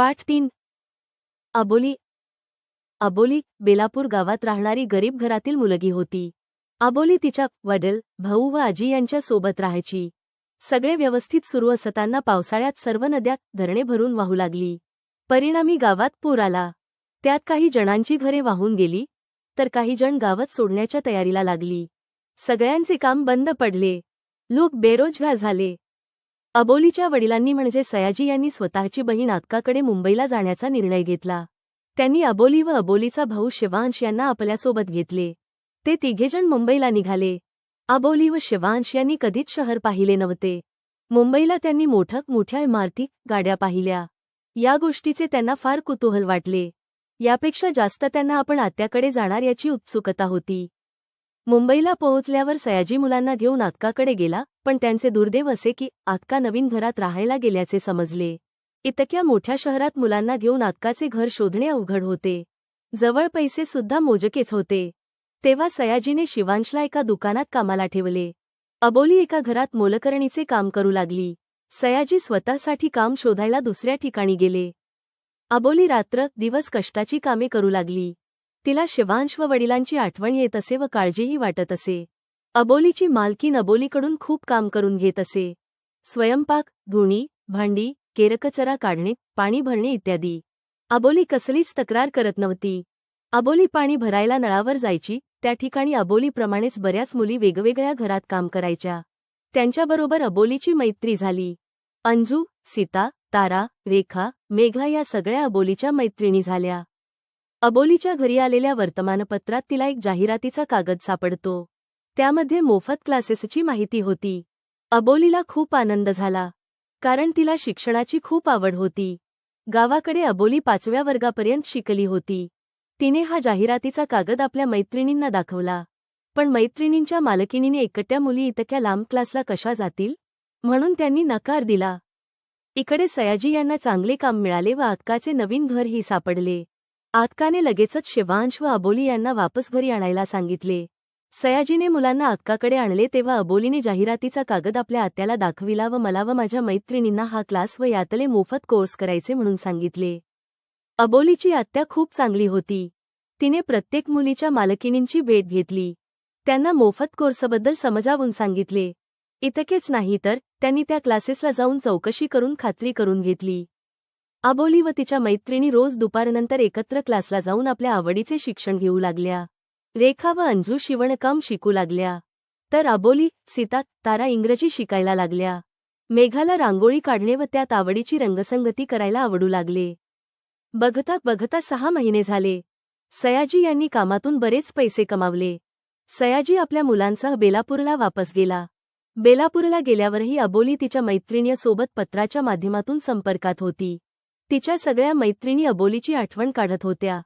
पाठ 3. अबोली. अबोली बेलापूर गावात राहणारी गरीब घरातील मुलगी होती. अबोली तिच्या वडील, भाऊ व आजी यांच्या सोबत राहायची. सगळे व्यवस्थित सुरू असताना पावसाळ्यात सर्व नद्या, धरणे भरून वाहू लागली. परिणामी गावात पूर आला. त्यात काही जणांची घरे वाहून गेली, तर काही जण गावात सोडण्याच्या तयारीला लागली. सगळ्यांचे काम बंद पडले. लोक बेरोजगार झाले. अबोलीच्या वडिलांनी म्हणजे सयाजी यांनी स्वतःची बहीण अक्काकडे मुंबईला जाण्याचा निर्णय घेतला. त्यांनी अबोली व अबोलीचा भाऊ शिवांश यांना आपल्यासोबत घेतले. ते तिघेजण मुंबईला निघाले. अबोली व शिवांश यांनी कधीच शहर पाहिले नव्हते. मुंबईला त्यांनी मोठ्या इमारती, गाड्या पाहिल्या. या गोष्टीचे त्यांना फार कुतूहल वाटले. यापेक्षा जास्त त्यांना आपण आत्याकडे जाणार याची उत्सुकता होती. मुंबईला पोहोचल्यावर सयाजी मुलांना घेऊन अक्काकडे गेला, पण त्यांचे दुर्दैव असे की अक्का नवीन घरात राहायला गेल्याचे समजले. इतक्या मोठ्या शहरात मुलांना घेऊन अक्काचे घर शोधणे अवघड होते. जवळ पैसे सुद्धा मोजकेच होते. तेव्हा सयाजीने शिवांशला एका दुकानात कामाला ठेवले. अबोली एका घरात मोलकरणीचे काम करू लागली. सयाजी स्वतःसाठी काम शोधायला दुसऱ्या ठिकाणी गेले. अबोली रात्र दिवस कष्टाची कामे करू लागली. तिला शिवांश व वडिलांची आठवण येत असे व काळजीही वाटत असे. अबोलीची मालकीण अबोलीकडून खूप काम करून घेत असे. स्वयंपाक, धुणी, भांडी, केरकचरा काढणे, पाणी भरणे इत्यादी. अबोली कसलीच तक्रार करत नव्हती. अबोली पाणी भरायला नळावर जायची. त्या ठिकाणी अबोलीप्रमाणेच बऱ्याच मुली वेगवेगळ्या घरात काम करायच्या. त्यांच्याबरोबर अबोलीची मैत्री झाली. अंजू, सीता, तारा, रेखा, मेघा या सगळ्या अबोलीच्या मैत्रिणी झाल्या. अबोलीच्या घरी आलेल्या वर्तमानपत्रात तिला एक जाहिरातीचा कागद सापडतो. त्यामध्ये मोफत क्लासेसची माहिती होती. अबोलीला खूप आनंद झाला, कारण तिला शिक्षणाची खूप आवड होती. गावाकडे अबोली 5व्या वर्गापर्यंत शिकली होती. तिने हा जाहिरातीचा कागद आपल्या मैत्रिणींना दाखवला. पण मैत्रिणींच्या मालकिणीने एकट्या मुली इतक्या लांब क्लासला कशा जातील, म्हणून त्यांनी नकार दिला. इकडे सयाजी यांना चांगले काम मिळाले व अक्काचे नवीन घरही सापडले. अक्काने लगेचच शिवांश व अबोली यांना वापस घरी आणायला सांगितले. सयाजीने मुलांना अक्काकडे आणले तेव्हा अबोलीने जाहिरातीचा कागद आपल्या आत्याला दाखविला व मला व माझ्या मैत्रिणींना हा क्लास व यातले मोफत कोर्स करायचे म्हणून सांगितले. अबोलीची आत्या खूप चांगली होती. तिने प्रत्येक मुलीच्या मालकिणींची भेट घेतली. त्यांना मोफत कोर्सबद्दल समजावून सांगितले. इतकेच नाही तर त्यांनी त्या क्लासेसला जाऊन चौकशी करून खात्री करून घेतली. अबोली व तिच्या मैत्रिणी रोज दुपारनंतर एकत्र क्लासला जाऊन आपल्या आवडीचे शिक्षण घेऊ लागल्या. रेखा व अंजू शिवणकाम शिकू लागल्या, तर अबोली, सीता, तारा इंग्रजी शिकायला लागल्या. मेघाला रांगोळी काढणे व त्यात आवडीची रंगसंगती करायला आवडू लागले. बघता बघता 6 महिने झाले. सयाजी यांनी कामातून बरेच पैसे कमावले. सयाजी आपल्या मुलांसह बेलापूरला वापस गेला. बेलापूरला गेल्यावरही अबोली तिच्या मैत्रिणीसोबत पत्राच्या माध्यमातून संपर्कात होती. तिच्या सगळ्या मैत्रिणी अबोलीची आठवण काढत होत्या.